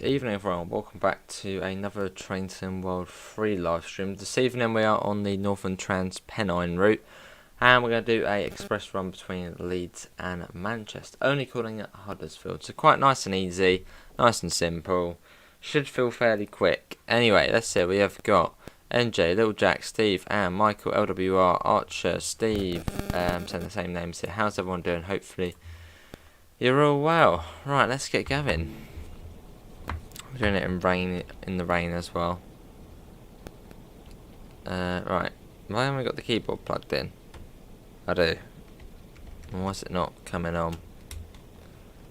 evening everyone, welcome back to another Train Sim World 3 live stream. This evening we are on the Northern Trans Pennine route and we're going to do a express run between Leeds and Manchester, only calling it Huddersfield. So quite nice and easy, nice and simple, should feel fairly quick. Anyway, let's see, we have got NJ, Little Jack, Steve and Michael, LWR, Archer, Steve, saying the same names here. How's everyone doing? Hopefully you're all well. Right, let's get going. We're doing it in the rain as well. Right. Why haven't we got the keyboard plugged in? I do. Why is it not coming on?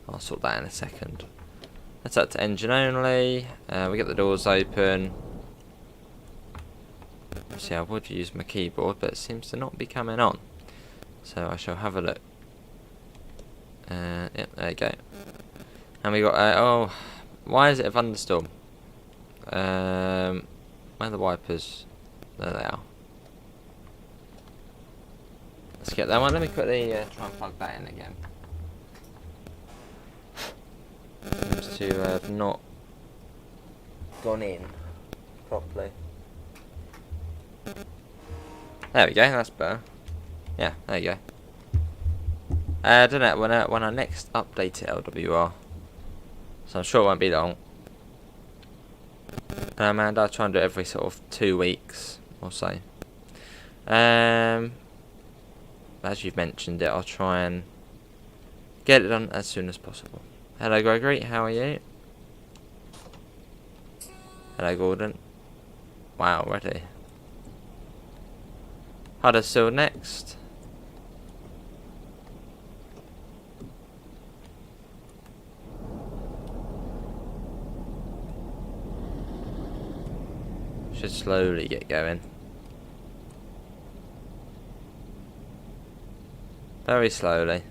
I'll sort that in a second. That's up to engine only. We get the doors open. See, I would use my keyboard, but it seems to not be coming on. So I shall have a look. Yep, there you go. And we got oh. Why is it a thunderstorm? Where are the wipers? There they are. Let's get that one. Let me quickly try and plug that in again. Seems to have not gone in properly. There we go. That's better. Yeah, there you go. I don't know when I next update it, LWR. So I'm sure it won't be long. And I'll try and do it every sort of 2 weeks or so. As you've mentioned it, I'll try and get it done as soon as possible. Hello Gregory, how are you? Hello Gordon. Wow, already. Huddersfield next. Should slowly get going. Very slowly.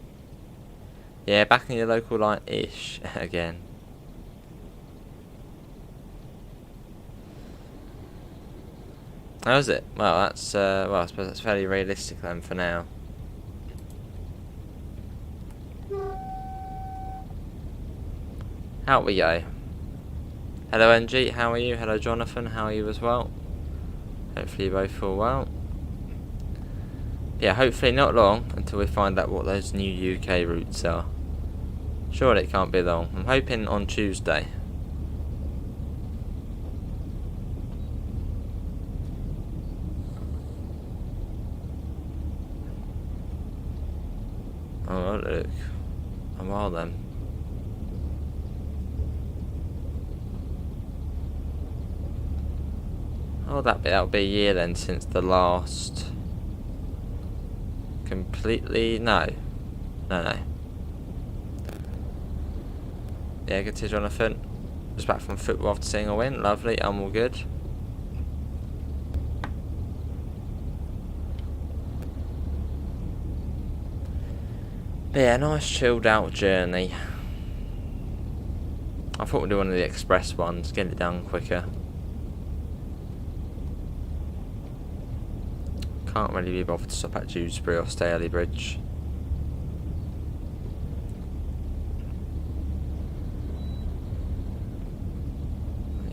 Yeah, back in your local line-ish again. How is it? Well, that's well, I suppose that's fairly realistic then for now. Out we go. Hello NG, how are you? Hello Jonathan, how are you as well? Hopefully you both feel well. Yeah, hopefully not long until we find out what those new UK routes are. Surely it can't be long. I'm hoping on Tuesday. Oh look. I'm well then. Oh, that'll be a year then since the last. Completely no. Yeah, good to see Jonathan. Just back from football after seeing a win. Lovely, I'm all good. But yeah, nice chilled out journey. I thought we'd do one of the express ones, get it done quicker. Can't really be bothered to stop at Dewsbury or Staley Bridge.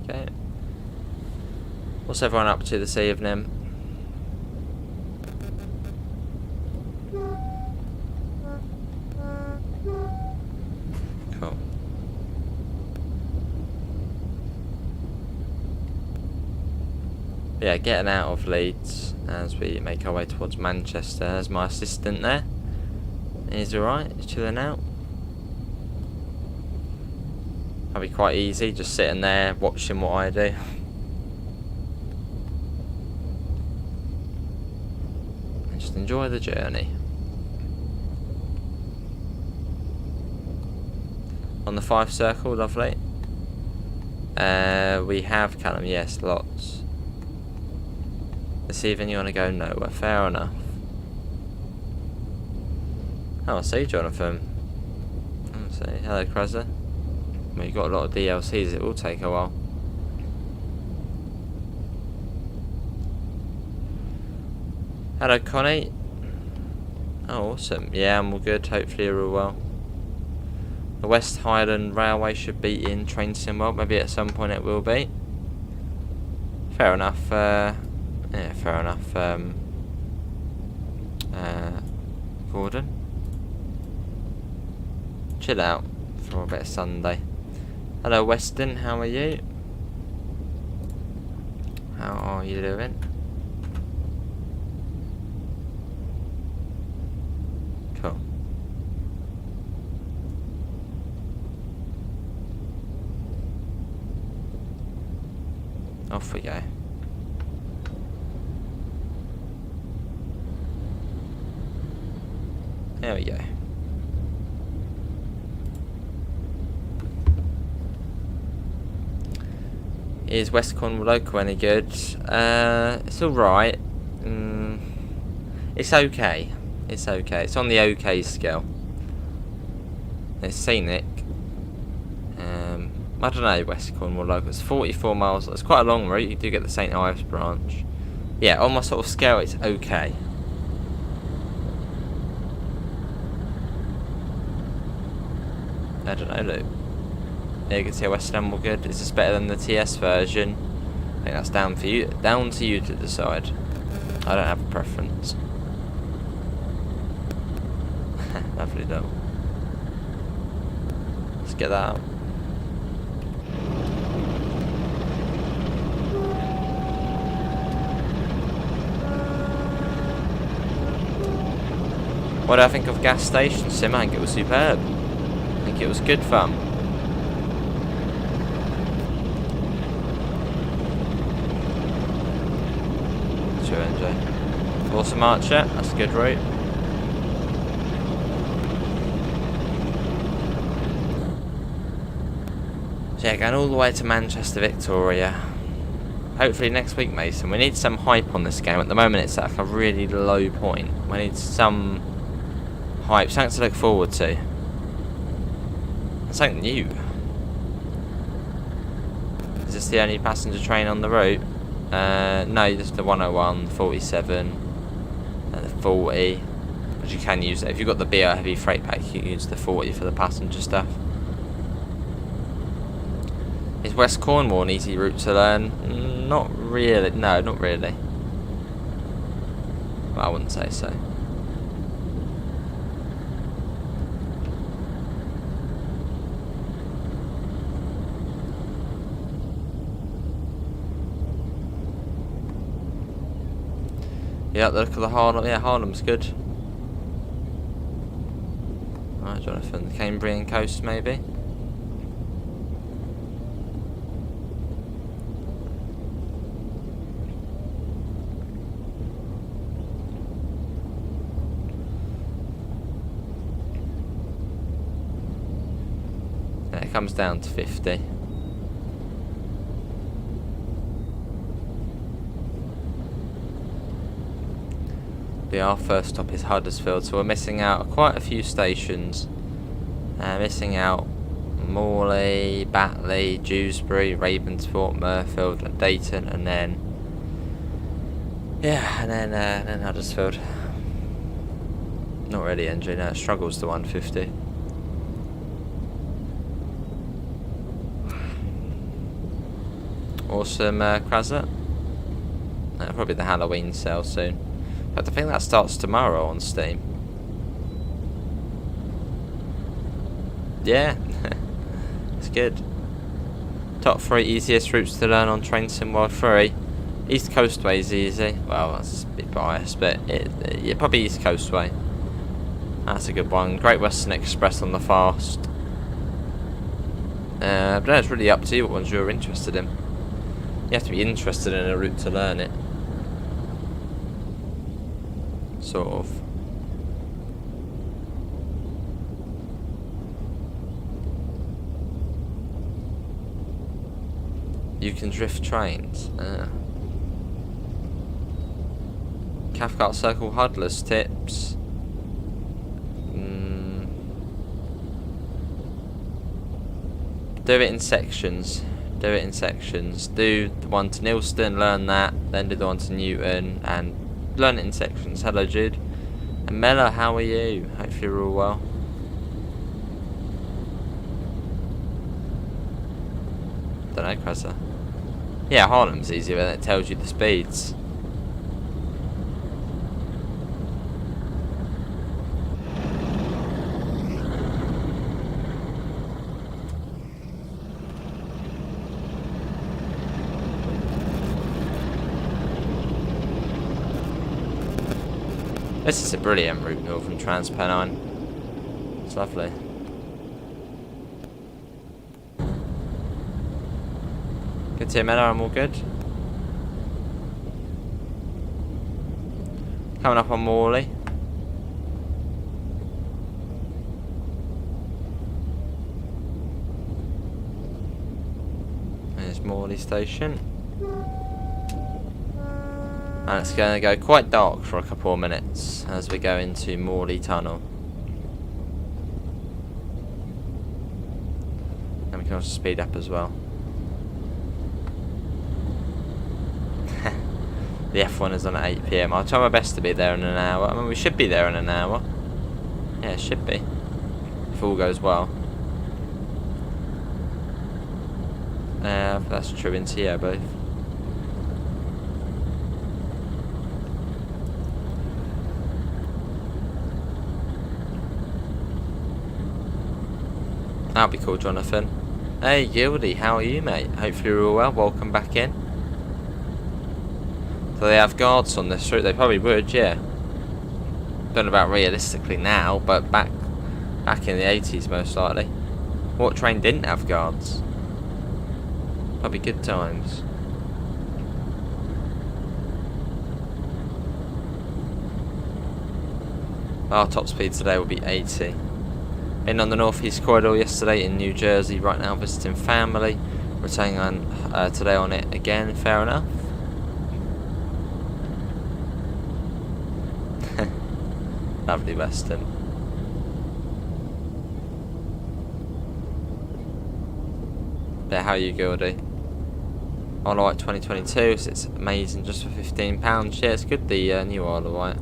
Okay. What's everyone up to this evening? Cool. Yeah, getting out of Leeds as we make our way towards Manchester. There's my assistant there. He's alright, he's chilling out. That'll be quite easy, just sitting there watching what I do. And just enjoy the journey. On the 5 circle, lovely. We have Callum, yes, lots. This evening you want to go nowhere, fair enough. Oh, I see Jonathan. Let's see, hello Krezza. Well, you've got a lot of DLCs, it will take a while. Hello Connie. Oh, awesome. Yeah, I'm all good, hopefully you're all well. The West Highland Railway should be in Train Sim World. Maybe at some point it will be. Fair enough. Yeah, fair enough. Gordon, chill out for a bit of Sunday. Hello, Weston. How are you? How are you doing? Cool. Off we go. There we go. Is West Cornwall local any good? It's alright. It's okay. It's okay. It's on the okay scale. It's scenic. I don't know, West Cornwall local. It's 44 miles. It's quite a long route. You do get the St Ives branch. Yeah, on my sort of scale, it's okay. I don't know, Luke. Yeah, you can see West Ham were good. Is this better than the TS version? I think that's down to you to decide. I don't have a preference. Lovely though. Let's get that out. What do I think of gas station sim? I think it was superb. I think it was good fun. Sure, NJ. Awesome Archer, that's a good route. So yeah, going all the way to Manchester, Victoria. Hopefully next week, Mason. We need some hype on this game. At the moment it's at like a really low point. We need some hype, something to look forward to. Something new. Is this the only passenger train on the route? No, just the 101, the 47, and the 40. But you can use it. If you've got the BR heavy freight pack, you can use the 40 for the passenger stuff. Is West Cornwall an easy route to learn? Not really. No, not really. Well, I wouldn't say so. Yeah, the look of the Harlem. Yeah, Harlem's good. Alright, Jonathan. The Cambrian coast, maybe. Yeah, it comes down to 50. Our first stop is Huddersfield, so we're missing out quite a few stations. Missing out Morley, Batley, Dewsbury, Ravensthorpe, Mirfield, Dayton, and then Huddersfield. Not really NG, no, it struggles to 150. Awesome, Krasser. Probably the Halloween sale soon. But I think that starts tomorrow on Steam. Yeah, it's good. Top 3 easiest routes to learn on Train Sim World 3. East Coast Way is easy. Well, that's a bit biased, but yeah, probably East Coast Way. That's a good one. Great Western Express on the fast. But it's really up to you what ones you're interested in. You have to be interested in a route to learn it. Sort of. You can drift trains. Cathcart Circle Huddlers tips. Do it in sections. Do it in sections. Do the one to Neilston, learn that, then do the one to Newton, and learn it in sections. Hello, Jude. And Mella, how are you? Hope you're all well. don't know, Cressa. Yeah, Harlem's easier and it tells you the speeds. This is a brilliant route, Northern Trans Pennine. It's lovely. Good to hear, Mena, I'm all good. Coming up on Morley. There's Morley Station. And it's going to go quite dark for a couple of minutes as we go into Morley Tunnel. And we can also speed up as well. The F1 is on at 8 PM. I'll try my best to be there in an hour. I mean, we should be there in an hour. Yeah, it should be. If all goes well. That's true in TO both. That'll be cool, Jonathan. Hey, Gildy, how are you, mate? Hopefully you're all well. Welcome back in. Do they have guards on this route? They probably would, yeah. Don't know about realistically now, but back in the 80s most likely. What train didn't have guards? Probably good times. Our top speed today will be 80. Been on the North East Corridor yesterday in New Jersey, right now visiting family. Returning on today on it again, fair enough. Lovely Western. Yeah, how are you, Gildy? Isle of Wight 2022, so it's amazing, just for £15. Yeah, it's good, the new Isle of Wight.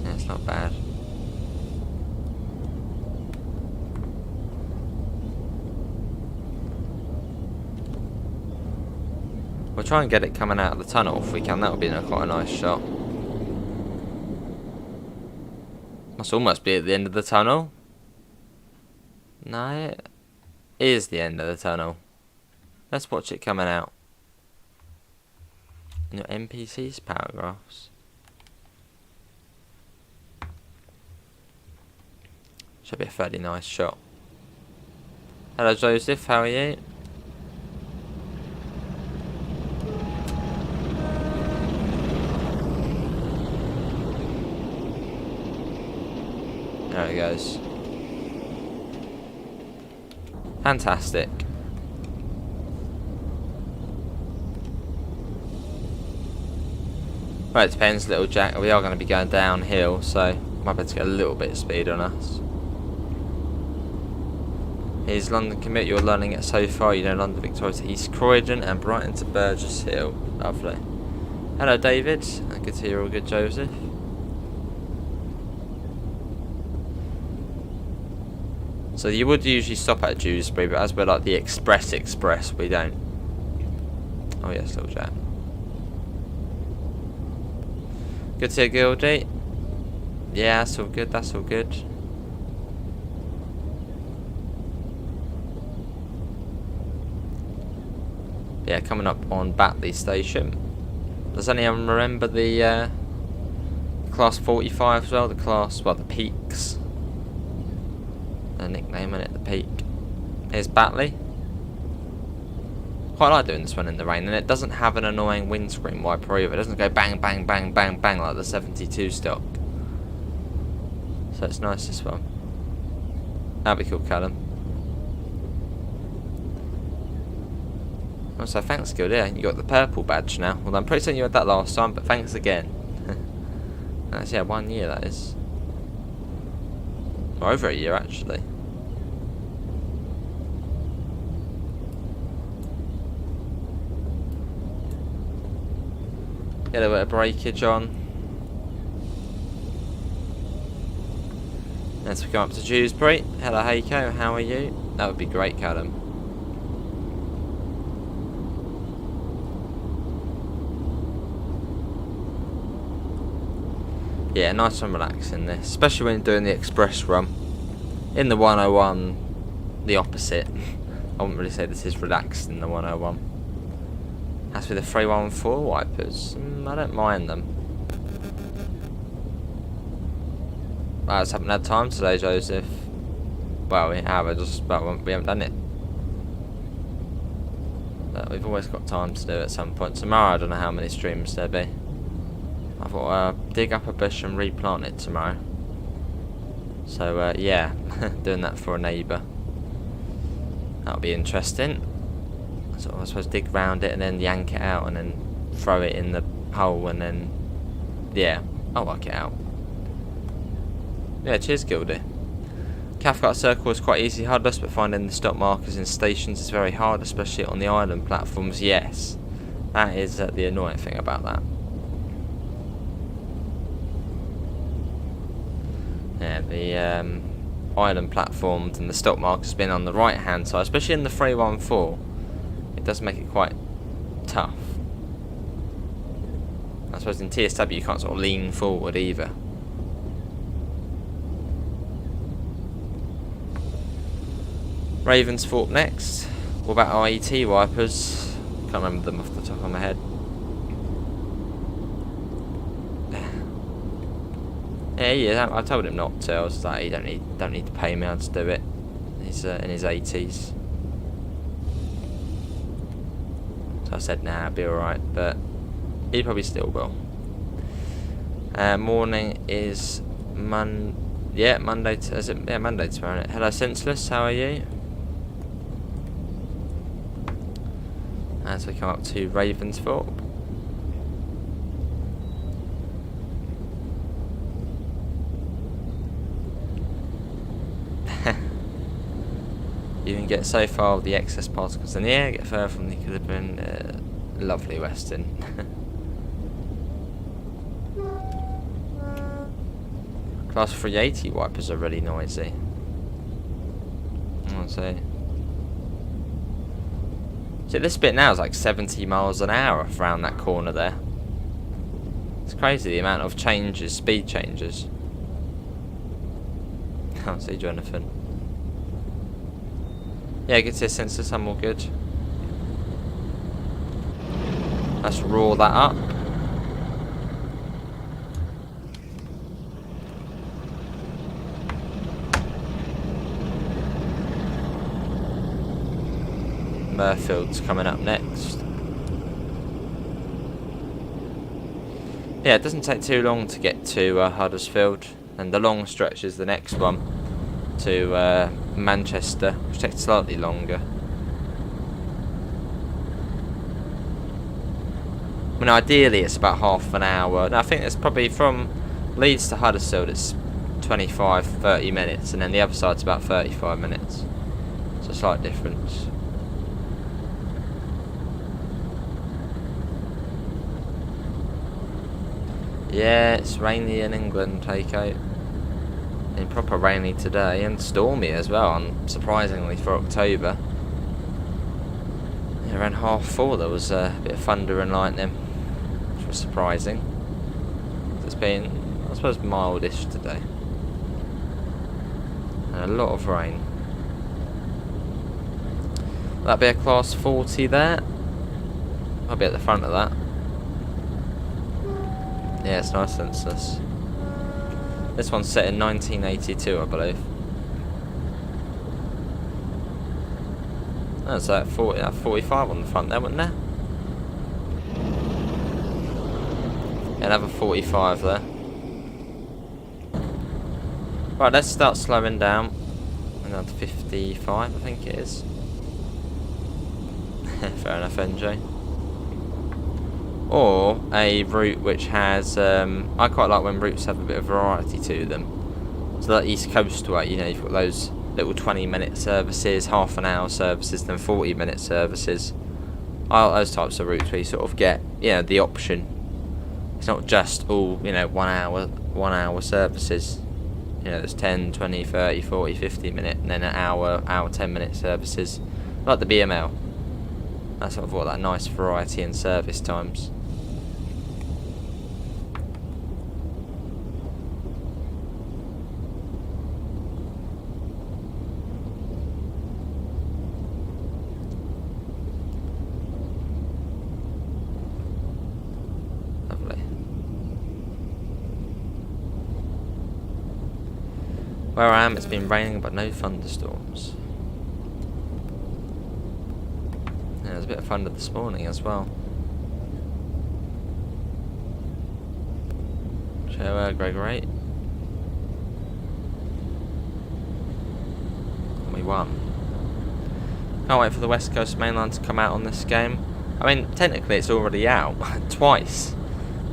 Yeah, it's not bad. We'll try and get it coming out of the tunnel if we can. That would be quite a nice shot. Must almost be at the end of the tunnel. No, it is the end of the tunnel. Let's watch it coming out. In your NPC's paragraphs. Should be a fairly nice shot. Hello, Joseph. How are you? There it goes. Fantastic. Well, it depends, little Jack. We are going to be going downhill, so might be able to get a little bit of speed on us. Here's London commute. You're learning it so far. You know London Victoria to East Croydon and Brighton to Burgess Hill. Lovely. Hello, David. Good to hear you're all good, Joseph. So you would usually stop at Dewsbury, but as we're like the Express, we don't. Oh yes, little Jack. Good to hear, Gildy. Yeah, that's all good, that's all good. Yeah, coming up on Batley Station. Does anyone remember the Class 45 as well? The Peaks. A nickname on it, the Peak. Here's Batley. Quite like doing this one in the rain, and it doesn't have an annoying windscreen wiper either. It doesn't go bang, bang, bang, bang, bang like the 72 stock. So it's nice, this one. That'd be cool, Callum. Also, thanks, Gildy. Yeah, you got the purple badge now. Well, I'm pretty certain you had that last time, but thanks again. That's, yeah, 1 year that is. Or over a year, actually. Get a bit of breakage on. Let's come up to Dewsbury. Hello, Heiko. How are you? That would be great, Callum. Yeah, nice and relaxing this, especially when you're doing the express run. In the 101, the opposite. I wouldn't really say this is relaxed in the 101. As with the 314 wipers, I don't mind them. I just haven't had time today, Joseph. Well, we have, we haven't done it. But we've always got time to do it at some point. Tomorrow, I don't know how many streams there'll be. I thought dig up a bush and replant it tomorrow. So yeah, doing that for a neighbour. That'll be interesting. So I suppose dig round it and then yank it out and then throw it in the hole and then, yeah, I'll work it out. Yeah, cheers Gildy. Cathcart Circle is quite easy hardest, but finding the stop markers in stations is very hard, especially on the island platforms. Yes, that is the annoying thing about that. Yeah, the island platforms and the stop markers being on the right hand side, especially in the 314, it does make it quite tough. I suppose in TSW you can't sort of lean forward either. Ravensthorpe next. What about our ET wipers? Can't remember them off the top of my head. Yeah, I told him not to. I was like, you don't need to pay me, I'll just do it. He's in his 80s. So I said, nah, I'll be alright, but he probably still will. Morning is Monday tomorrow, isn't it? Hello Senseless, how are you? As we come up to Ravensthorpe. You can get so far with the excess particles in the air, get further from the equilibrium. Lovely Western. Class 380 wipers are really noisy. I'll say. See, this bit now is like 70 miles an hour around that corner there. It's crazy the amount of changes, speed changes. Can't see Jonathan. Yeah, good to see Census, I'm all good. Let's roar that up. Murfield's coming up next. Yeah, it doesn't take too long to get to Huddersfield, and the long stretch is the next one to Manchester, which takes slightly longer. I mean, ideally it's about half an hour. No, I think it's probably from Leeds to Huddersfield it's 25-30 minutes, and then the other side's about 35 minutes. It's a slight difference. Yeah, it's rainy in England, Takeout. And proper rainy today, and stormy as well, surprisingly for October. Yeah, around 4:30 there was a bit of thunder and lightning, which was surprising. It's been, I suppose, mildish today. And a lot of rain. Will that be a class 40 there? I'll be at the front of that. Yeah, it's nice census. This one's set in 1982, I believe. Oh, so 45 on the front there, wasn't there? Yeah, another 45 there. Right, let's start slowing down. And down to 55, I think it is. Fair enough, NJ. Or a route which has, I quite like when routes have a bit of variety to them. So that East Coast way, you know, you've got those little 20-minute services, half an hour services, then 40-minute services. I like those types of routes where you sort of get, you know, the option. It's not just all, you know, 1 hour services. You know, there's 10, 20, 30, 40, 50 minute, and then an hour 10-minute services. Like the BML. That's sort of what that nice variety in service times. Where I am, it's been raining but no thunderstorms. Yeah, there's a bit of thunder this morning as well. So, Gregory. We won. Can't wait for the West Coast Mainline to come out on this game. I mean, technically it's already out twice.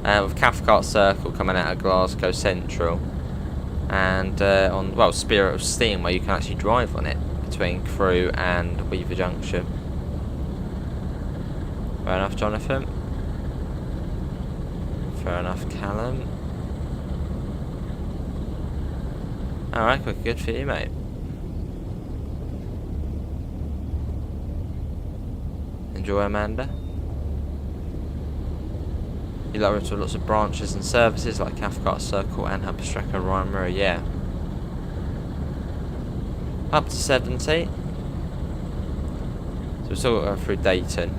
With Cathcart Circle coming out of Glasgow Central. And on, well, Spirit of Steam, where you can actually drive on it between Crewe and Weaver Junction. Fair enough, Jonathan. Fair enough, Callum. Alright, good for you, mate. Enjoy, Amanda. You like to lots of branches and services like Cathcart Circle and Hubstrecker Rymera, yeah. Up to 70. So we're still going through Dayton.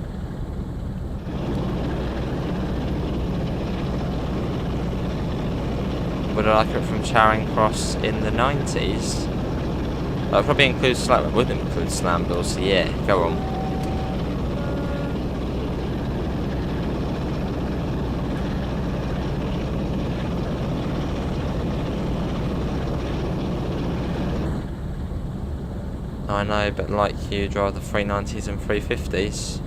Would I like it from Charing Cross in the 90s? That would probably include Slam, wouldn't include Slam Bills, so yeah, go on. I know, but like you, drive the 390s and 350s.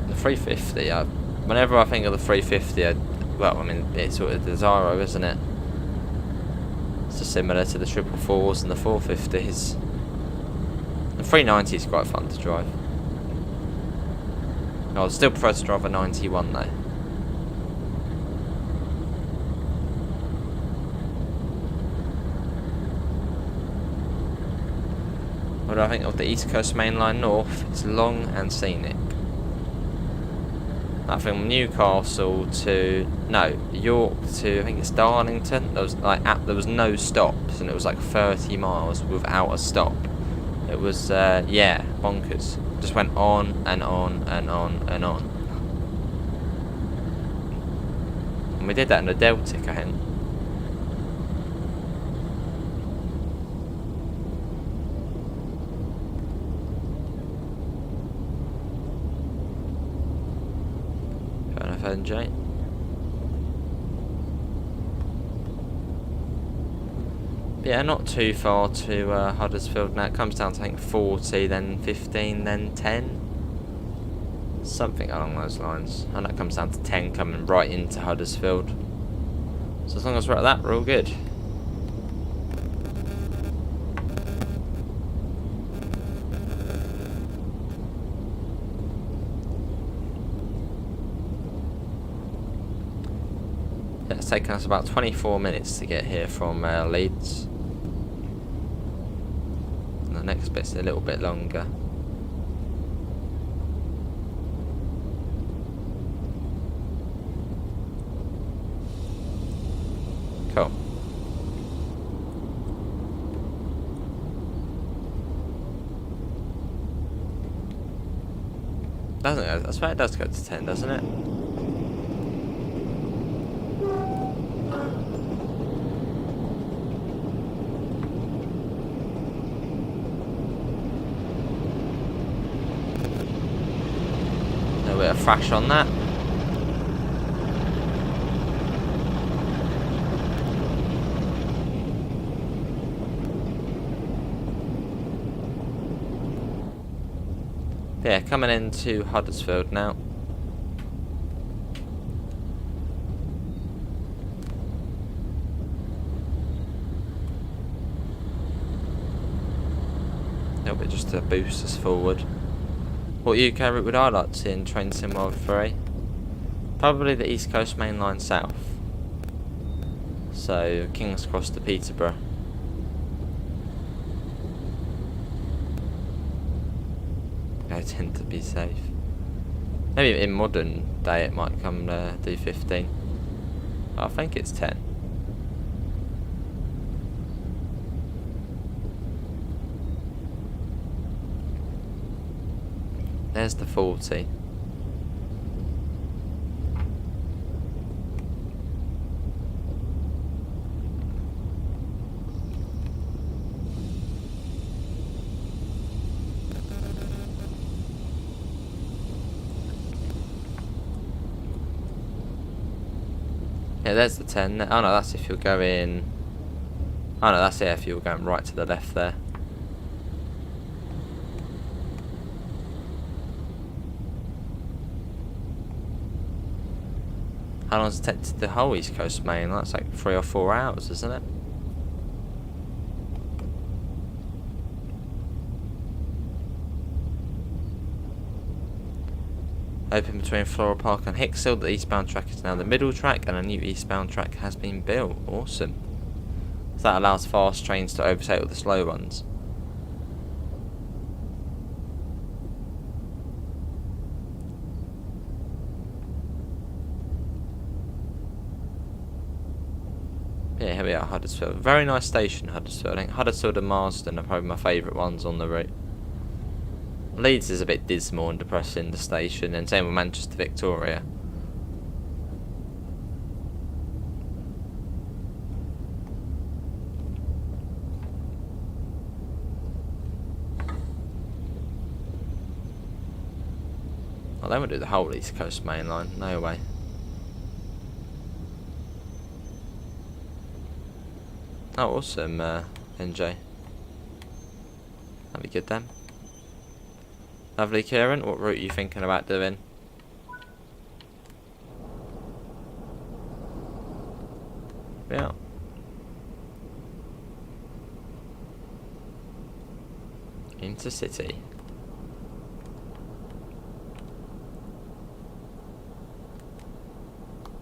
The 350, whenever I think of the 350, well, I mean, it's sort of the Desiro, isn't it? It's just similar to the 444s and the 450s. The 390 is quite fun to drive. I would still prefer to drive a 91 though. What do I think of the East Coast Mainline North? It's long and scenic. I think from Newcastle to York to I think it's Darlington. There was there was no stops, and it was like 30 miles without a stop. It was yeah, bonkers. Just went on and on and on and on. And we did that in a Deltic, I think. NJ. Yeah, not too far to Huddersfield now. It comes down to I think 40, then 15, then 10. Something along those lines. And that comes down to 10 coming right into Huddersfield. So as long as we're at that, we're all good. It's taken us about 24 minutes to get here from Leeds. And the next bit's a little bit longer. Cool. Doesn't it? I swear it does go to 10, doesn't it? A bit of thrash on that. Yeah, coming into Huddersfield now. A little bit just to boost us forward. What UK route would I like to see in Train Sim World 3? Probably the East Coast Mainline South. So, King's Cross to Peterborough. They tend to be safe. Maybe in modern day it might come to do 15. I think it's 10. There's the 40. Yeah, there's the 10. Oh no, that's if you're going... Oh no, that's it if you're going right to the left there. How long does it take to the whole East Coast Main? That's like 3 or 4 hours, isn't it? Open between Floral Park and Hickshill, the eastbound track is now the middle track and a new eastbound track has been built. Awesome. So that allows fast trains to overtake all the slow ones. Yeah, here we are, Huddersfield. Very nice station, Huddersfield. I think Huddersfield and Marsden are probably my favourite ones on the route. Leeds is a bit dismal and depressing, the station, and same with Manchester Victoria. Oh, they would do the whole East Coast Main Line, no way. Oh, awesome, NJ. That'd be good then. Lovely, Kieran. What route are you thinking about doing? Yeah. Intercity.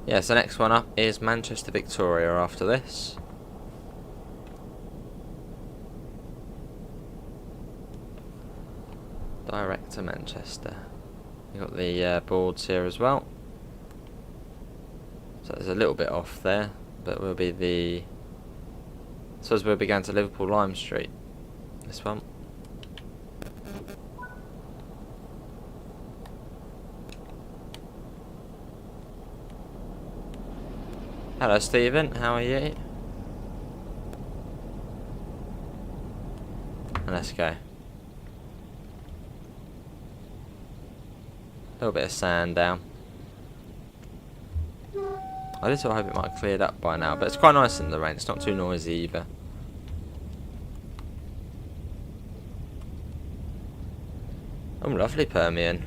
Yeah, so next one up is Manchester Victoria after this. Direct to Manchester. You've got the boards here as well. So there's a little bit off there, but we'll be the... So as we'll be going to Liverpool Lime Street. This one. Hello Stephen, how are you? And let's go. A little bit of sand down. I just hope it might have cleared up by now, but it's quite nice in the rain. It's not too noisy either. Oh, lovely Permian.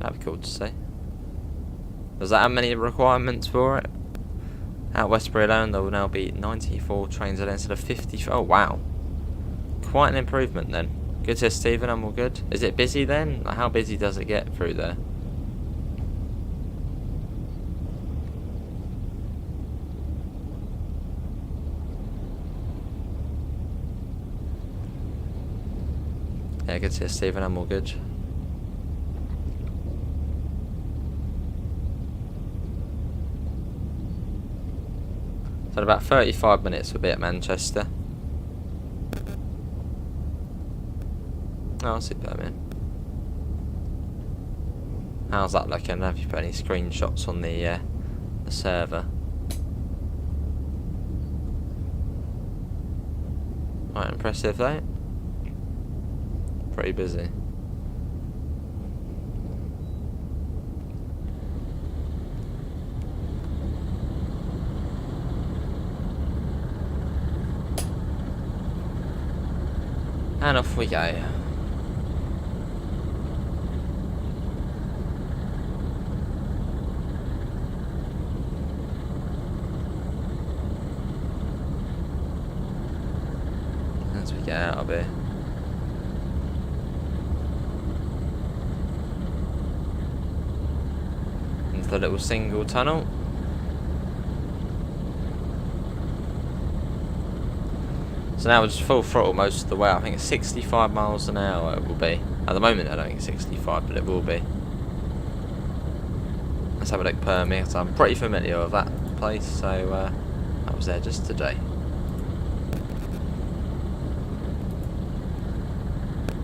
That'd be cool to see. Does that have many requirements for it? At Westbury alone, there will now be 94 trains a day instead of 50. Oh wow, quite an improvement then. Good to Stephen, I'm all good. Is it busy then? Like, how busy does it get through there? Yeah, good to hear Stephen, I'm all good. So in about 35 minutes we'll be at Manchester. Oh, I'll see Birmingham. How's that looking? Have you put any screenshots on the server? Quite impressive though. Pretty busy. And off we go. As we get out of here. Into the little single tunnel. So now we're just full throttle most of the way. I think it's 65 miles an hour it will be. At the moment I don't think it's 65, but it will be. Let's have a look per me. So I'm pretty familiar with that place, so I was there just today.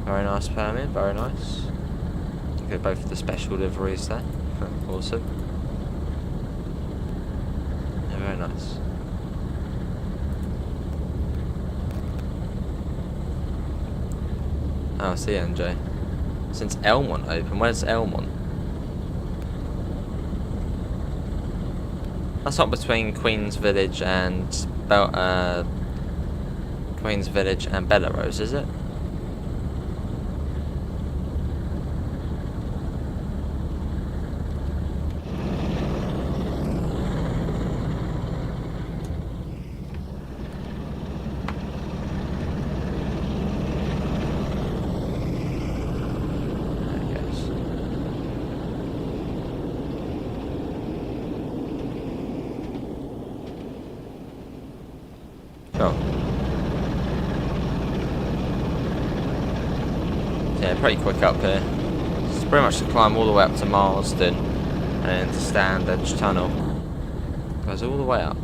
Very nice permit, very nice. Look at both of the special liveries there. Awesome. Yeah, very nice. Oh, I see NJ. Since Elmont open, where's Elmont? That's not between Queen's Village and Queen's Village and Bellerose, is it? Cool. Yeah, pretty quick up here. It's pretty much to climb all the way up to Marsden and into Standedge Tunnel. Goes all the way up.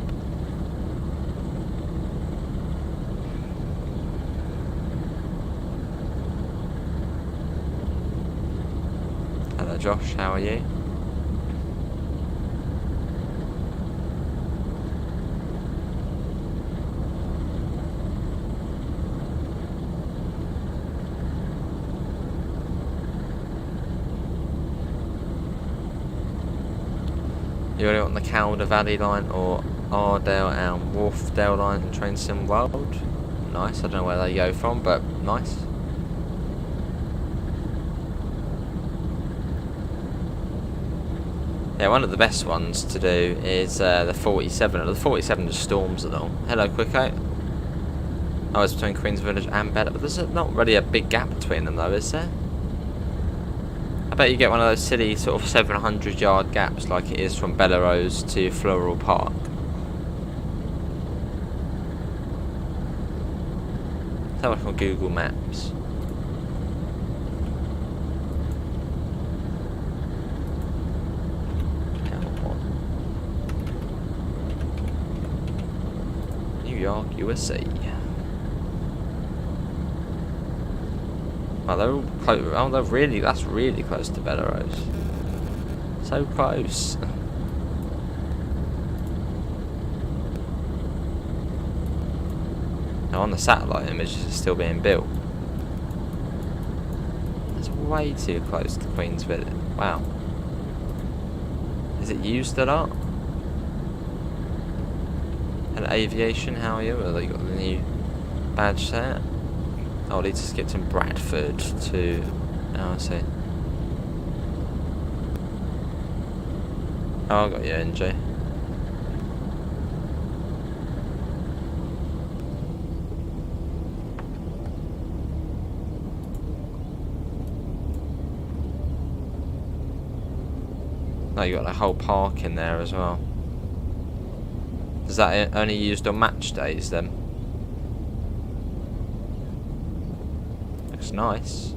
Hello Josh, how are you? You already on the Calder Valley line or Ardale and Wharfdale line in Train Sim World? Nice, I don't know where they go from, but nice. Yeah, one of the best ones to do is the 47. The 47 just storms along. Hello, Quicko. Oh, it's between Queen's Village and Bella, but there's not really a big gap between them though, is there? I bet you get one of those silly sort of 700-yard gaps like it is from Bellerose to Floral Park. Let's have a look on Google Maps. New York, USA. Oh, they're all close. Oh, that's really close to Bellerose. So close. Now on the satellite images, it's still being built. That's way too close to Queen's Village. Wow. Is it used a lot? And aviation, how are you? Have they got the new badge set? Oh, I need to skip to Bradford to... Oh, I see. Oh, I got you, NJ. No, you got the whole park in there as well. Is that only used on match days then? Looks nice.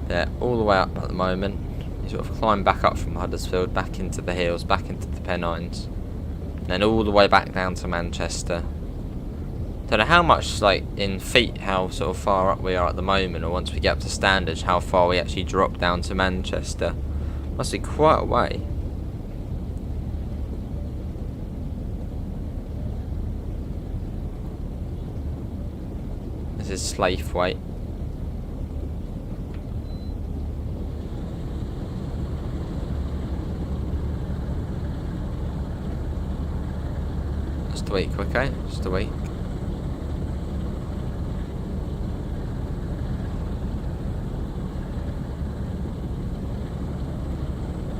They're all the way up at the moment. You sort of climb back up from Huddersfield, back into the hills, back into the Pennines, and then all the way back down to Manchester. Don't know how much, like, in feet, how sort of far up we are at the moment, or once we get up to Standedge, how far we actually drop down to Manchester. Must be quite a way. This is Slaithwaite. Just a week, okay? Just a week.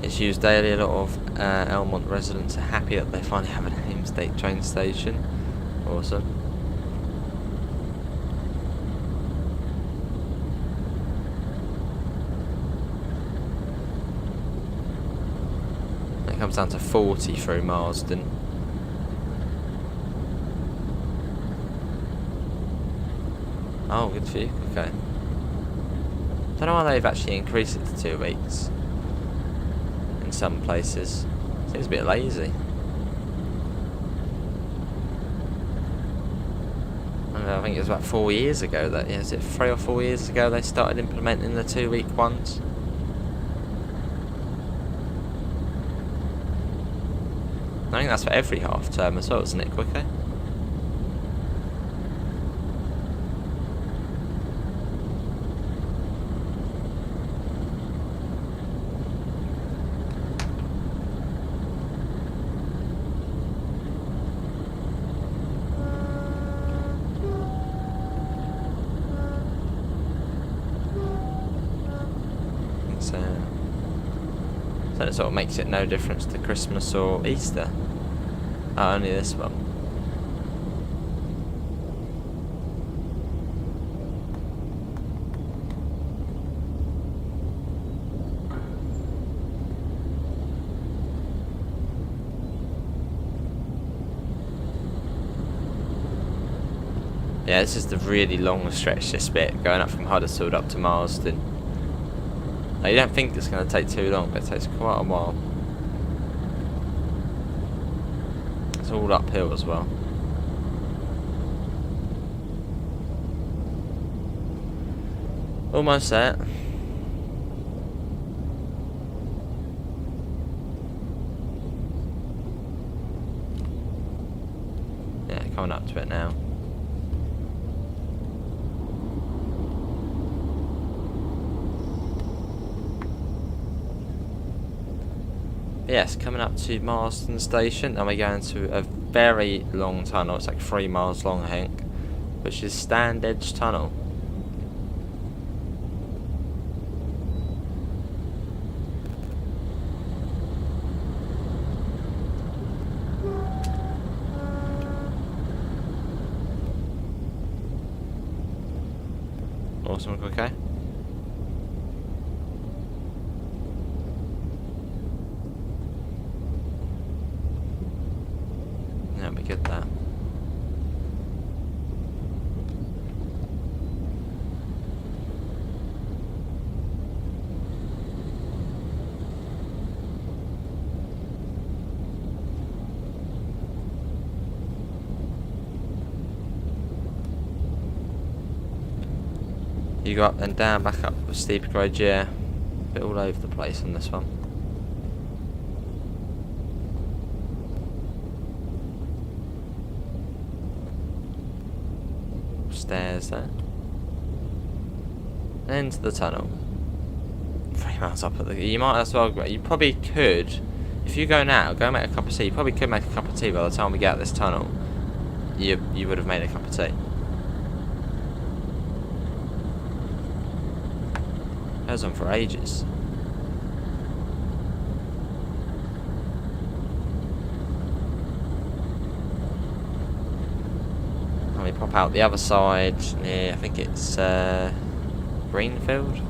It's used daily. A lot of Elmont residents are happy that they finally have a Hamestate train station. Awesome. It comes down to 40 through Marsden. Oh, good for you. Okay. Don't know why they've actually increased it to 2 weeks. In some places. Seems a bit lazy. I think it was about 4 years ago that, yeah, is it 3 or 4 years ago they started implementing the 2-week ones? I think that's for every half term as well, isn't it, Quicker? So it sort of makes it no difference to Christmas or Easter. Oh, only this one. Yeah, this is the really long stretch, this bit, going up from Huddersfield up to Marsden. Now, you don't think it's going to take too long, but it takes quite a while. It's all uphill as well. Almost there. Yeah, coming up to it now. Yes, coming up to Marsden Station, and we're going to a very long tunnel. It's like 3 miles long, I think, which is Stand Edge Tunnel. Awesome, okay. Yeah, we get that. You go up and down, back up with steeper grade, yeah. A bit all over the place on this one. Stairs there. And into the tunnel. 3 miles up at the... You might as well... You probably could... If you go now, go make a cup of tea. You probably could make a cup of tea by the time we get out this tunnel. You would have made a cup of tea. Goes on for ages. And we pop out the other side near, I think it's Greenfield.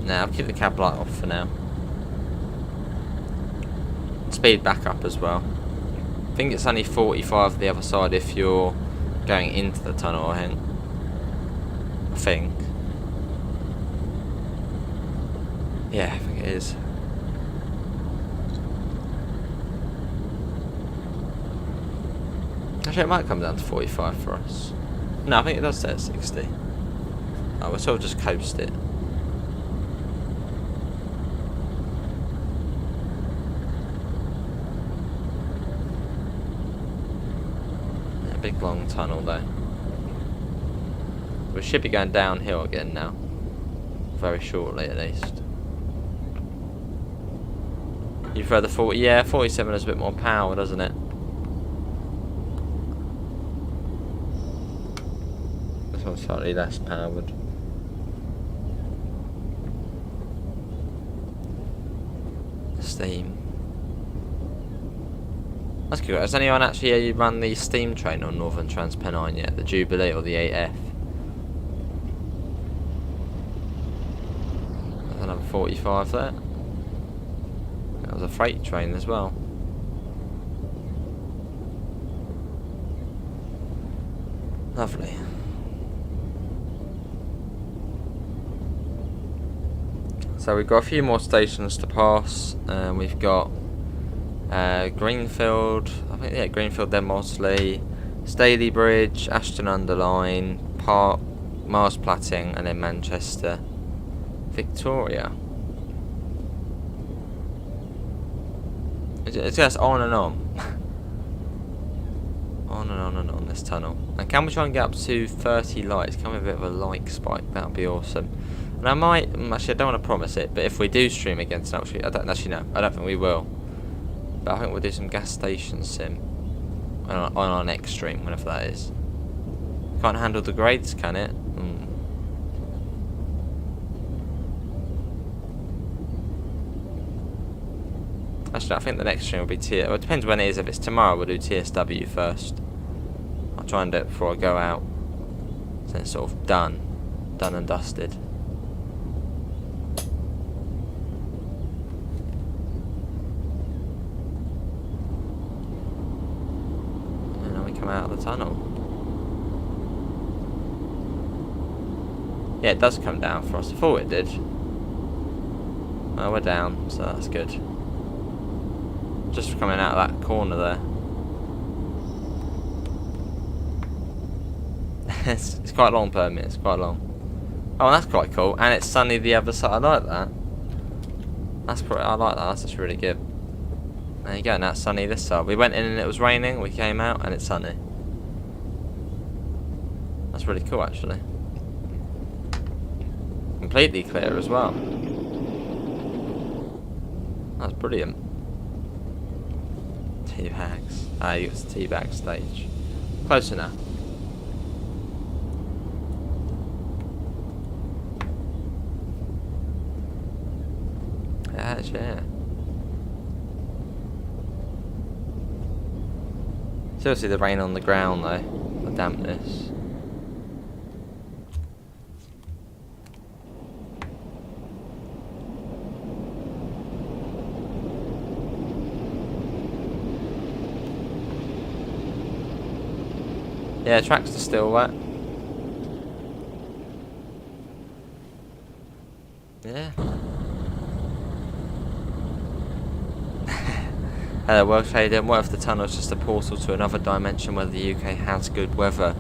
Now I'll keep the cab light off for now. Speed back up as well. I think it's only 45 the other side if you're going into the tunnel, I think. Yeah, I think it is. Actually, it might come down to 45 for us. No, I think it does say 60. Oh, we'll sort of just coast it. Yeah, big long tunnel though. We should be going downhill again now. Very shortly at least. You prefer the 40? Yeah, 47 has a bit more power, doesn't it? This one's slightly less powered. Steam. That's good. Has anyone actually run the steam train on Northern Trans Pennine yet? The Jubilee or the 8F? There's another 45 there. That was a freight train as well. Lovely. So we've got a few more stations to pass. We've got Greenfield, I think, yeah, Greenfield, then Mosley, Staley Bridge, Ashton Underline, Park, Mars Platting, and then Manchester, Victoria. It's just on and on. On and on and on this tunnel. And can we try and get up to 30 lights? Can we have a bit of a like spike? That would be awesome. And I might, actually I don't want to promise it, but if we do stream against I don't actually know. I don't think we will. But I think we'll do some gas station sim on our next stream, whenever that is. Can't handle the grades, can it? Actually, I think the next stream will be well, it depends when it is. If it's tomorrow, we'll do TSW first. I'll try and do it before I go out. So it's sort of done and dusted. And now we come out of the tunnel. Yeah, it does come down for us. I thought it did. Well, we're down, so that's good. Just coming out of that corner there. it's quite long per minute, it's quite long. Oh, that's quite cool. And it's sunny the other side. I like that. I like that, that's just really good. There you go, now it's sunny this side. We went in and it was raining, we came out and it's sunny. That's really cool actually. Completely clear as well. That's brilliant. Tea bags. Ah, you got the tea bag stage. Close enough. Yeah. Still see the rain on the ground though, the dampness. Yeah, tracks are still wet. Yeah. Hello, well traded. What if the tunnel is just a portal to another dimension where the UK has good weather?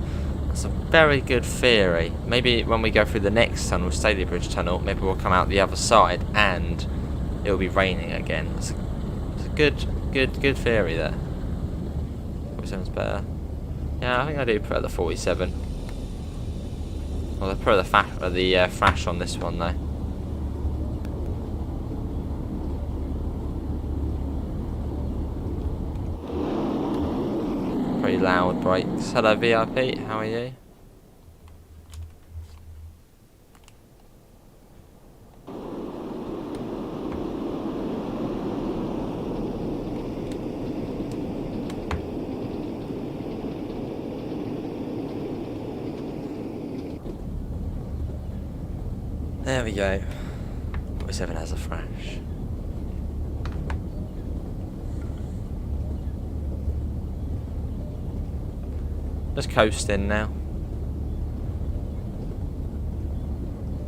That's a very good theory. Maybe when we go through the next tunnel, Staley Bridge tunnel, maybe we'll come out the other side and it'll be raining again. It's a good theory there. Probably sounds better. Yeah, I think I do put the 47. Well, I put the flash on this one though. Pretty loud brakes. Hello VIP, how are you? There we go. 47 has a flash. Just coasting now.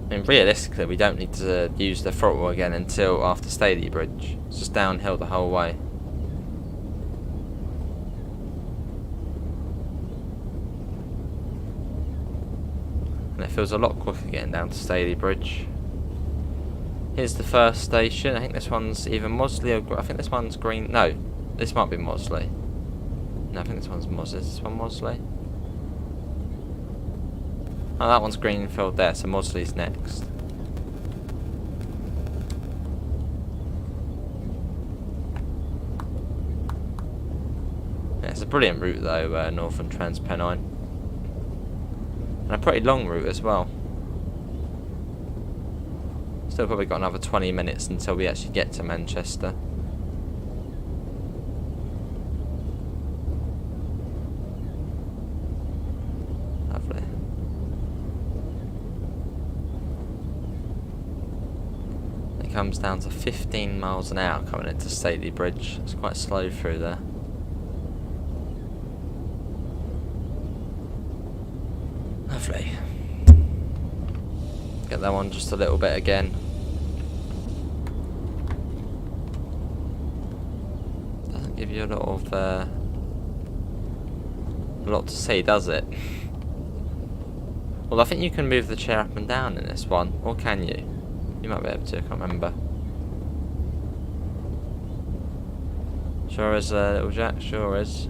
I mean, realistically, we don't need to use the throttle again until after Staley Bridge. It's just downhill the whole way. And it feels a lot quicker getting down to Staley Bridge. Here's the first station. I think this one's either Mosley or... I think this one's Green... No, this might be Mosley. No, I think this one's Mosley. Is this one Mosley? Oh, that one's Greenfield there, so Mosley's next. Yeah, it's a brilliant route though, Northern Trans Pennine. And a pretty long route as well. Still probably got another 20 minutes until we actually get to Manchester. Lovely. It comes down to 15 miles an hour coming into Staley Bridge. It's quite slow through there. Lovely. Get that one just a little bit again. Doesn't give you a lot to see, does it? Well, I think you can move the chair up and down in this one, or can you? You might be able to, I can't remember. Sure is, little Jack, sure is.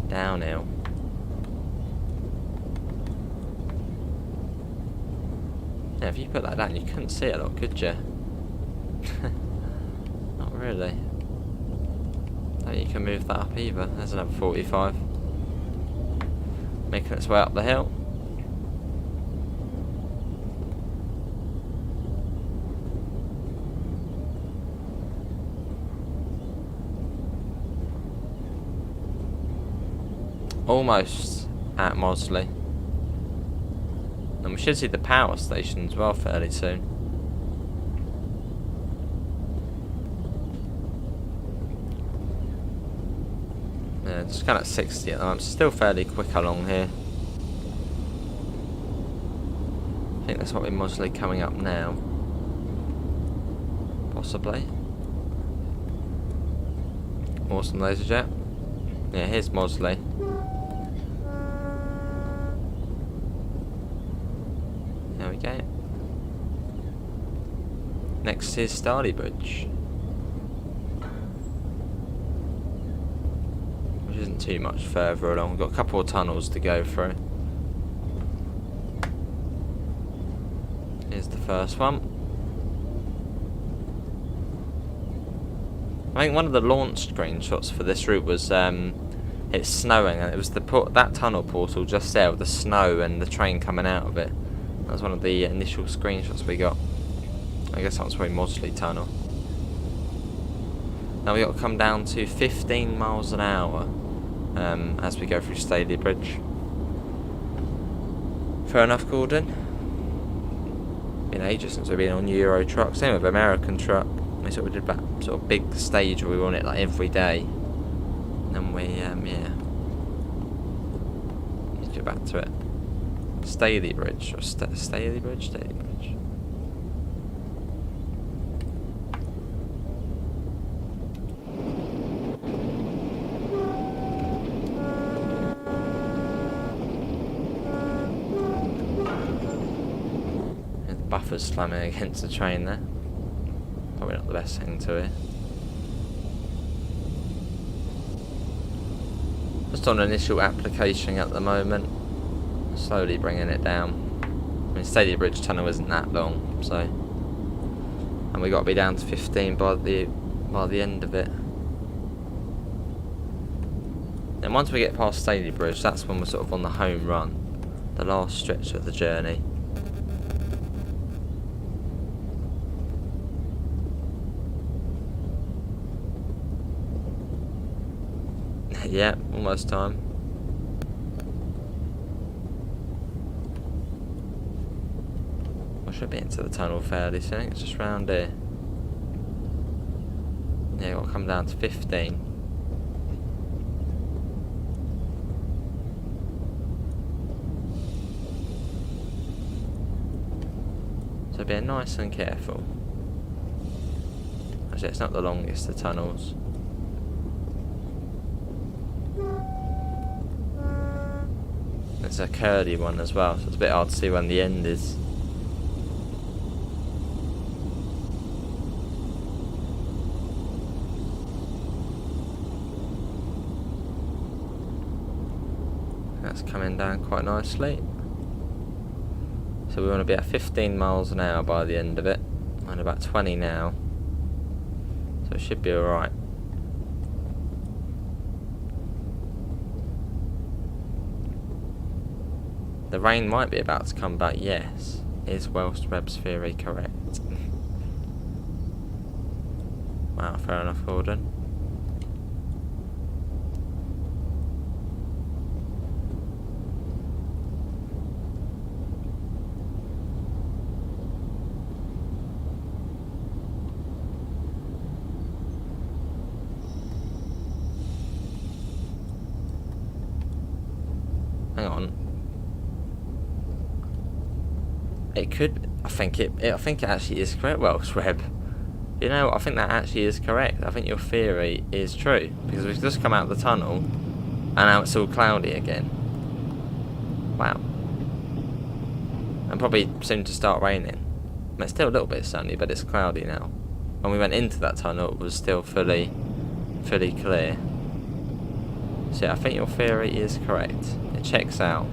Downhill. Yeah, if you put that down, you couldn't see it a lot, could you? Not really. No, you can move that up either. There's another 45. Making its way up the hill. almost at Mosley. And we should see the power station as well fairly soon. Yeah, it's kind of 60 at the moment. Still fairly quick along here. I think that's what we're Mosley coming up now. Possibly. Awesome laser jet. Yeah, here's Mosley. There we go. Next is Stalybridge, which isn't too much further along. We've got a couple of tunnels to go through. Here's the first one. I think one of the launch screenshots for this route was it's snowing, and it was that tunnel portal just there with the snow and the train coming out of it. That was one of the initial screenshots we got. I guess that was probably Mosley Tunnel. Now we got to come down to 15 miles an hour as we go through Stalybridge. Fair enough, Gordon. Been ages since we've been on Euro truck. Same with American truck. We sort of did that sort of big stage where we were on it like every day. And then we, yeah. Let's get back to it. Stalybridge, or Stalybridge? Stalybridge. The buffer's slamming against the train there. Probably not the best thing to hear. Just on initial application at the moment. Slowly bringing it down. I mean, Stalybridge Tunnel isn't that long, so, and we got to be down to 15 by the end of it. And once we get past Stalybridge, that's when we're sort of on the home run, the last stretch of the journey. Yeah, almost time. Should be into the tunnel fairly soon. It's just round here. Yeah, got to come down to 15. So be nice and careful. Actually, it's not the longest, the tunnels. It's a curly one as well, so it's a bit hard to see when the end is. That's coming down quite nicely. So we want to be at 15 miles an hour by the end of it. And about 20 now. So it should be alright. The rain might be about to come back, yes. Is Welsh Web's theory correct? Wow, fair enough, Gordon. Hang on. It could. I think it actually is correct, Welsh Web. You know, I think that actually is correct. I think your theory is true because we've just come out of the tunnel, and now it's all cloudy again. Wow. And probably soon to start raining. It's still a little bit sunny, but it's cloudy now. When we went into that tunnel, it was still fully clear. So yeah, I think your theory is correct. It checks out.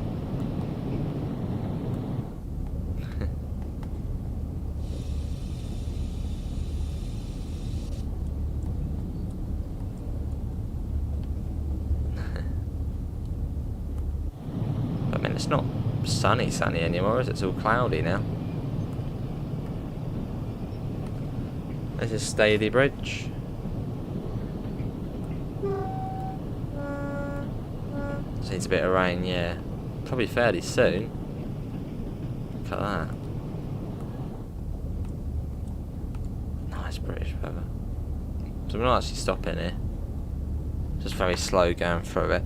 I mean, it's not sunny anymore, is it? It's all cloudy now. This is Stalybridge. Just needs a bit of rain, yeah. Probably fairly soon. Look at that. Nice British weather. So we're not actually stopping here. Just very slow going through it.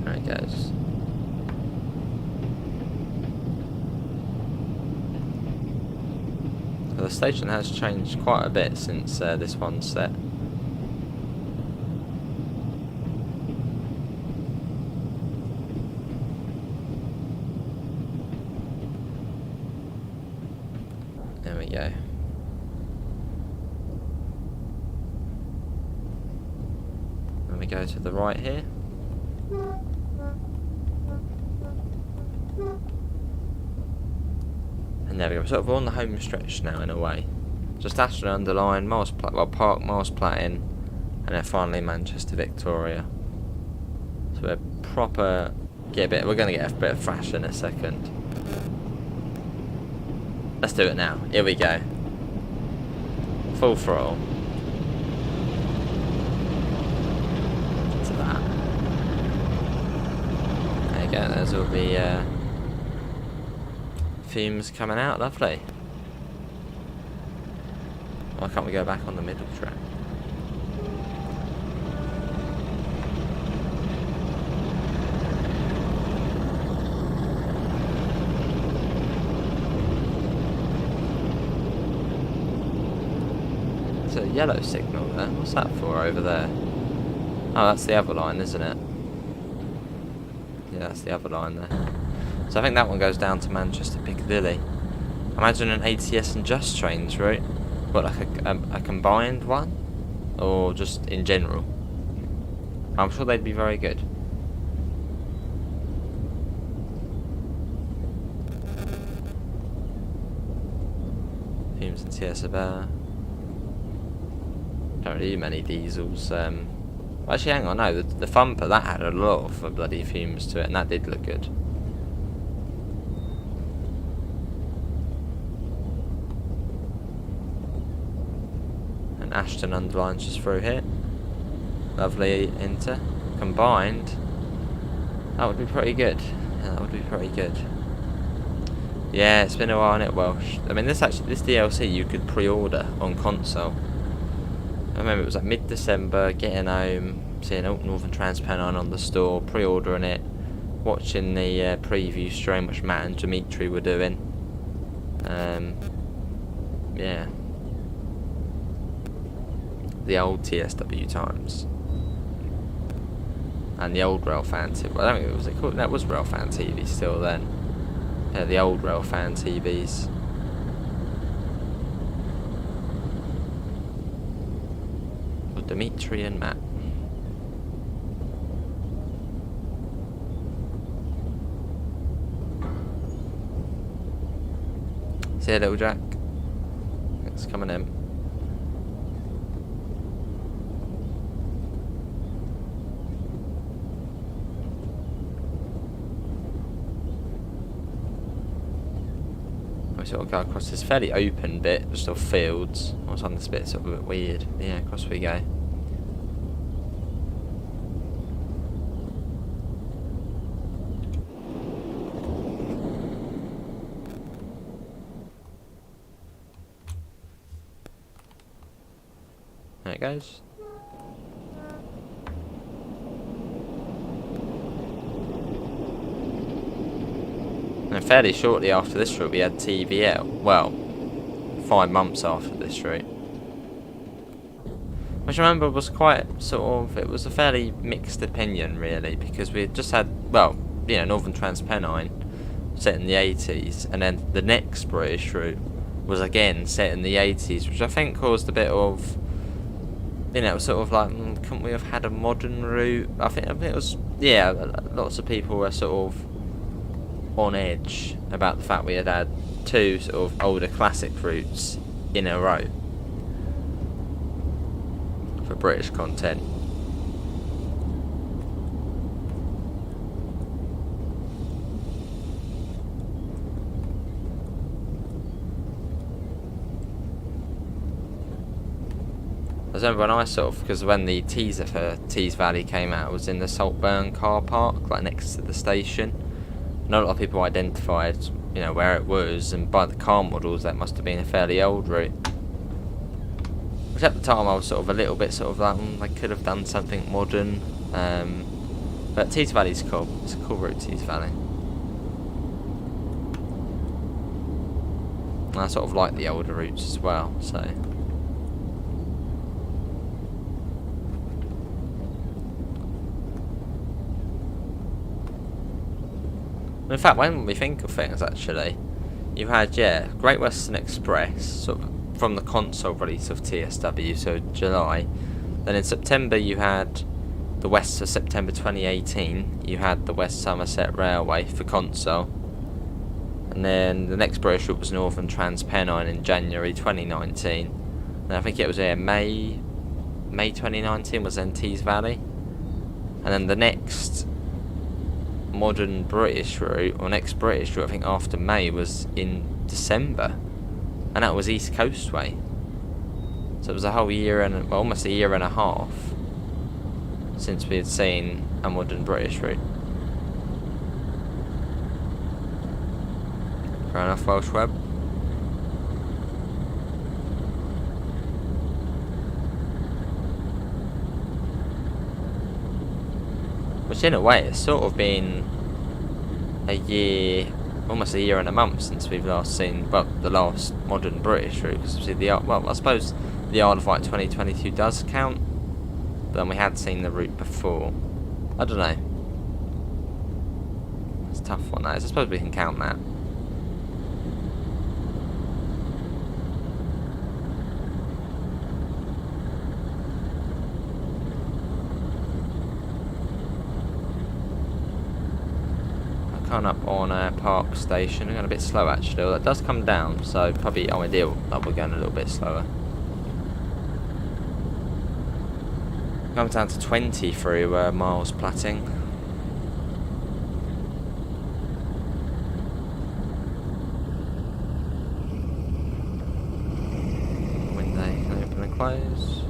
There it goes. Well, the station has changed quite a bit since this one's set. There we go. Then we go to the right here. And there we go. We're sort of on the home stretch now in a way. Just Ashton underline, Park, Miles Platin, and then finally Manchester Victoria. So we're proper. We're going to get a bit of thrash in a second. Let's do it now. Here we go. Full throttle. To that. There you go. There's all the fumes coming out. Lovely. Why can't we go back on the middle track? A yellow signal there. What's that for over there? Oh, that's the other line, isn't it? Yeah, that's the other line there. So I think that one goes down to Manchester Piccadilly. Imagine an ATS and Just Trains route. What, like a combined one? Or just in general? I'm sure they'd be very good. Fumes and TS about. Don't really do many diesels. Actually, hang on, no, the Thumper, that had a lot of bloody fumes to it, and that did look good. And Ashton underlines just through here. Lovely Inter. Combined, that would be pretty good. Yeah, that would be pretty good. Yeah, it's been a while, innit, Welsh? I mean, this DLC you could pre-order on console. I remember it was like mid-December, getting home, seeing Northern Trans Pennine on the store, pre-ordering it, watching the preview stream which Matt and Dimitri were doing. Yeah. The old TSW times. And the old Railfan TV. Well, I don't think it was called. That was Railfan TV still then. Yeah, the old Railfan TVs. Dimitri and Matt. See you, little Jack. It's coming in. We sort of go across this fairly open bit, just of fields. What's on this bit? Sort of a bit weird. Yeah, across we go. There it goes. And fairly shortly after this route we had TVL. Well, 5 months after this route. Which I remember was quite sort of, it was a fairly mixed opinion really, because we had just had, well, you know, Northern Trans Pennine set in the 80s, and then the next British route was again set in the 80s, which I think caused a bit of, you know, sort of like, couldn't we have had a modern route? I think it was, yeah, lots of people were sort of on edge about the fact we had had 2 sort of older classic routes in a row for British content. remember when I sort of, because when the teaser for Tees Valley came out, it was in the Saltburn car park, like next to the station. Not a lot of people identified, you know, where it was, and by the car models, that must have been a fairly old route. Which at the time I was sort of a little bit sort of like, they could have done something modern. But Tees Valley's cool. It's a cool route, Tees Valley. And I sort of like the older routes as well, so. In fact, when we think of things, actually, you had, Great Western Express, sort of from the console release of TSW, so July. Then in September, you had the West, for September 2018, you had the West Somerset Railway for console. And then the next British route was Northern Trans Pennine in January 2019. And I think it was May 2019 was then Tees Valley. And then the next modern British route, or next British route, I think after May, was in December, and that was East Coast Way. So it was a whole year and, well, almost a year and a half since we had seen a modern British route. Fair enough, Welsh Web. Which in a way, it's sort of been a year, almost a year and a month since we've last seen, well, the last modern British route. Because well, I suppose the Isle of Wight 2022 does count, but then we had seen the route before. I don't know. It's a tough one, that is. I suppose we can count that. Coming up on Park Station, we're going a bit slow actually. Well, that does come down, so probably ideal that we're going a little bit slower. Comes down to 20 through Miles Platting. Window can open and close.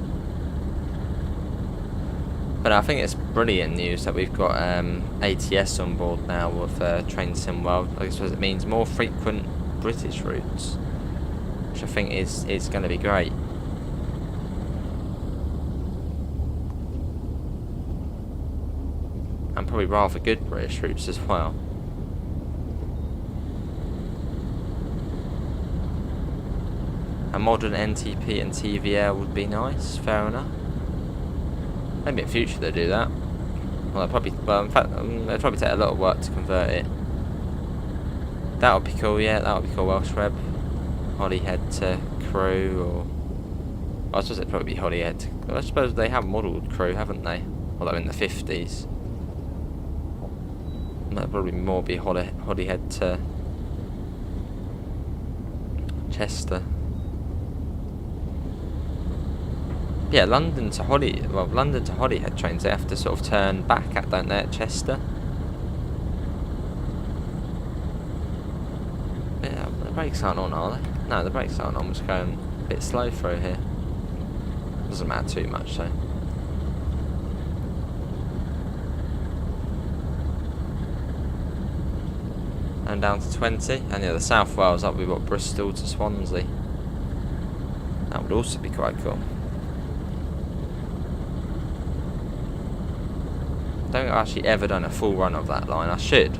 But I think it's brilliant news that we've got ATS on board now with Train Sim World. I suppose it means more frequent British routes, which I think is going to be great. And probably rather good British routes as well. A modern NTP and TVL would be nice, fair enough. Maybe in future they'll do that. Well, in fact, they'll probably take a lot of work to convert it. That would be cool, yeah, that would be cool. Welsh Web, Holyhead to Crewe, or I suppose it'd probably be Holyhead. I suppose they have modelled Crewe, haven't they? Although in the 50s. That'd probably more be Holyhead to Chester. Yeah, London to Holyhead trains, they have to sort of turn back at, don't they, at Chester? Yeah, the brakes aren't on, are they? No, the brakes aren't on. I'm just going a bit slow through here. Doesn't matter too much, so. And down to 20, and yeah, the South Wales up, we've got Bristol to Swansea. That would also be quite cool. I don't think I've actually ever done a full run of that line. I should.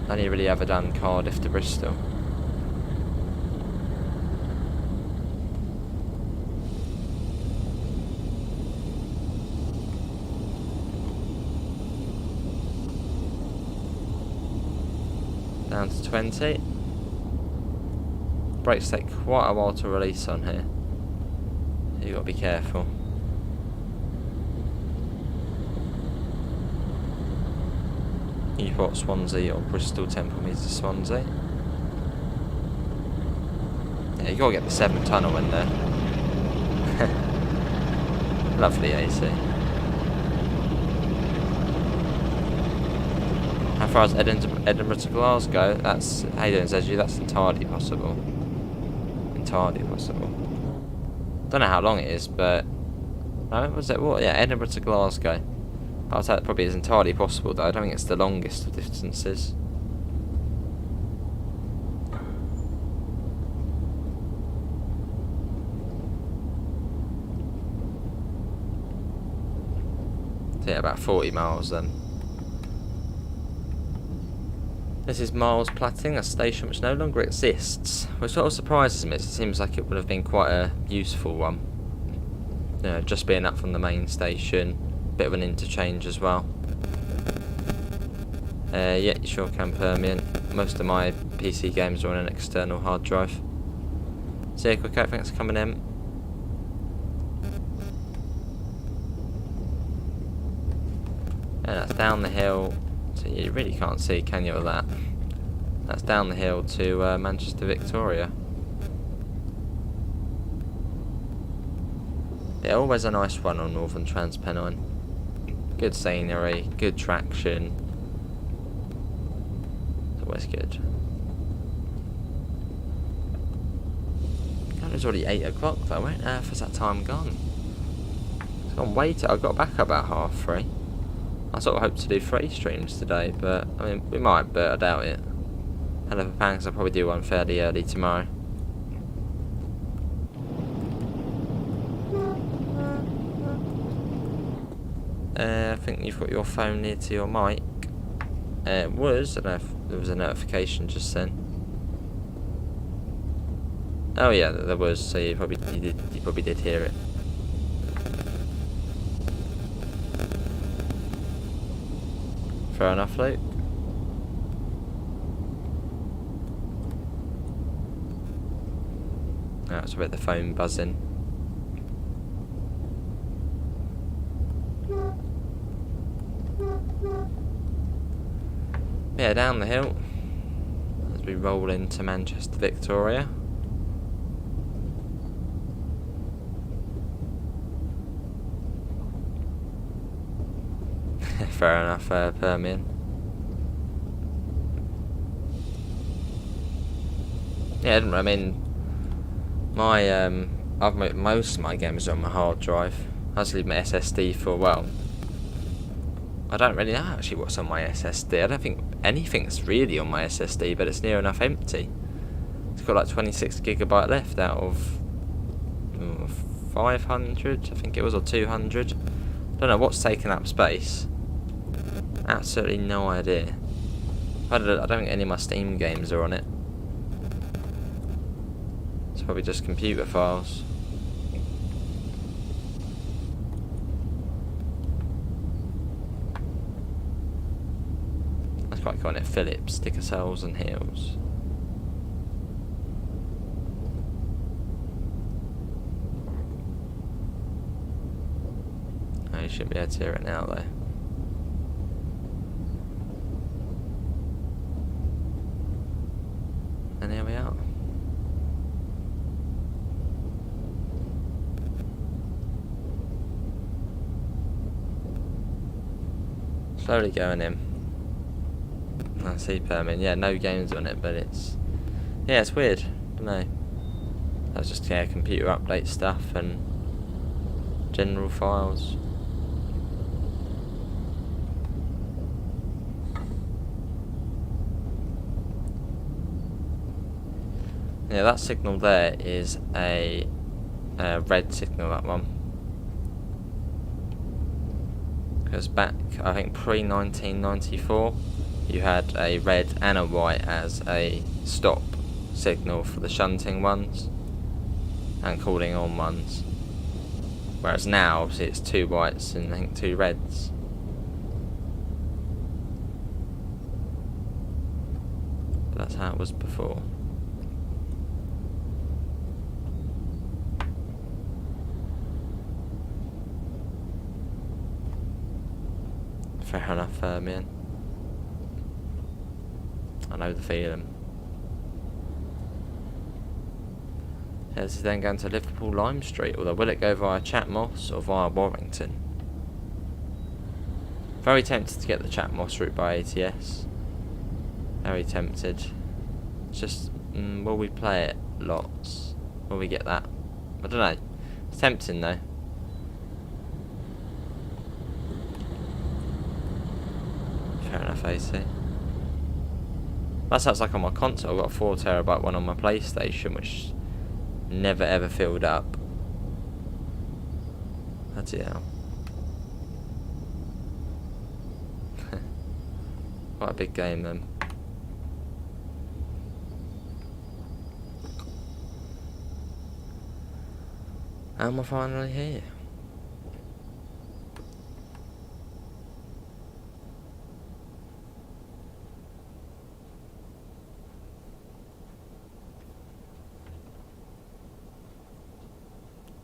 Only really ever done Cardiff to Bristol. Down to 20. Brakes take quite a while to release on here. You've got to be careful. Newport, Swansea, or Bristol, Temple Meads to Swansea. Yeah, you gotta get the 7 tunnel in there. Lovely AC. How far as Edinburgh to Glasgow? That's, how you doing, Zeju? That's entirely possible. Entirely possible. Don't know how long it is, but was it what? Yeah, Edinburgh to Glasgow. I'll say that probably is entirely possible, though. I don't think it's the longest of distances. So yeah, about 40 miles then. This is Miles Platting, a station which no longer exists, which sort of surprises me. It seems like it would have been quite a useful one. You know, just being up from the main station, bit of an interchange as well. Yeah, you sure can, Permian. Most of my PC games are on an external hard drive. So yeah, quick out, thanks for coming in. And that's down the hill. So you really can't see, can you, with that? That's down the hill to Manchester Victoria. Yeah, always a nice run on Northern Trans Pennine. Good scenery, good traction. It's always good. God, it's already 8 o'clock though. Where on earth has that time gone? It's gone way too. I got back about 3:30. I sort of hoped to do 3 streams today, but I mean, we might, but I doubt it. Hell of a pan, 'cause I'll probably do one fairly early tomorrow. I think you've got your phone near to your mic. It was. I don't know if there was a notification just then. Oh yeah, there was. So you probably did hear it. Fair enough, Luke. That's about the phone buzzing. Yeah, down the hill as we roll into Manchester Victoria. Fair enough, Permian. Yeah, I mean, my I've made most of my games on my hard drive. I just leave my SSD for, well, I don't really know actually what's on my SSD. I don't think anything's really on my SSD, but it's near enough empty. It's got like 26GB left out of 500, I think it was, or 200. Don't know what's taking up space. Absolutely no idea. I don't think any of my Steam games are on it. It's probably just computer files. That's quite iconic. Phillips, sticker cells and heels. Oh, you shouldn't be able to hear it now though. And here we are. Slowly going in. I see Permin. Yeah, no games on it, but it's weird. I don't know. That's just computer update stuff and general files. Yeah, that signal there is a red signal, that one. Because back, I think pre-1994, you had a red and a white as a stop signal for the shunting ones and calling on ones. Whereas now, obviously, it's 2 whites and I think 2 reds. But that's how it was before. Fair enough, man. I know the feeling. Yeah, this is then going to Liverpool Lime Street, although will it go via Chatmoss or via Warrington? Very tempted to get the Chatmoss route by ATS. Very tempted. It's just, will we play it lots? Will we get that? I don't know. Tempting though. Fair enough, AC. That sounds like on my console. I've got a 4 terabyte one on my PlayStation, which never ever filled up. Bloody hell. Quite a big game then. And we're finally here.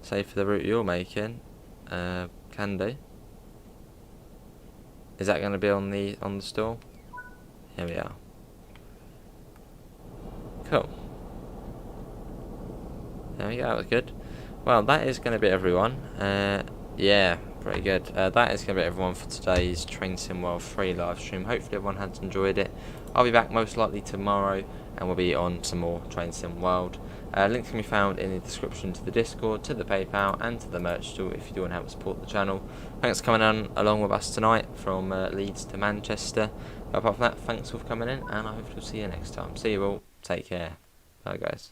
Save for the route you're making. Can do. Is that going to be on the store? Here we are. Cool. There we go. That was good. Well, that is going to be everyone. Yeah, pretty good. That is going to be everyone for today's Train Sim World 3 live stream. Hopefully everyone has enjoyed it. I'll be back most likely tomorrow, and we'll be on some more Train Sim World. Links can be found in the description to the Discord, to the PayPal, and to the merch store if you do want to help support the channel. Thanks for coming on along with us tonight from Leeds to Manchester. But apart from that, thanks for coming in, and I hope to see you next time. See you all. Take care. Bye, guys.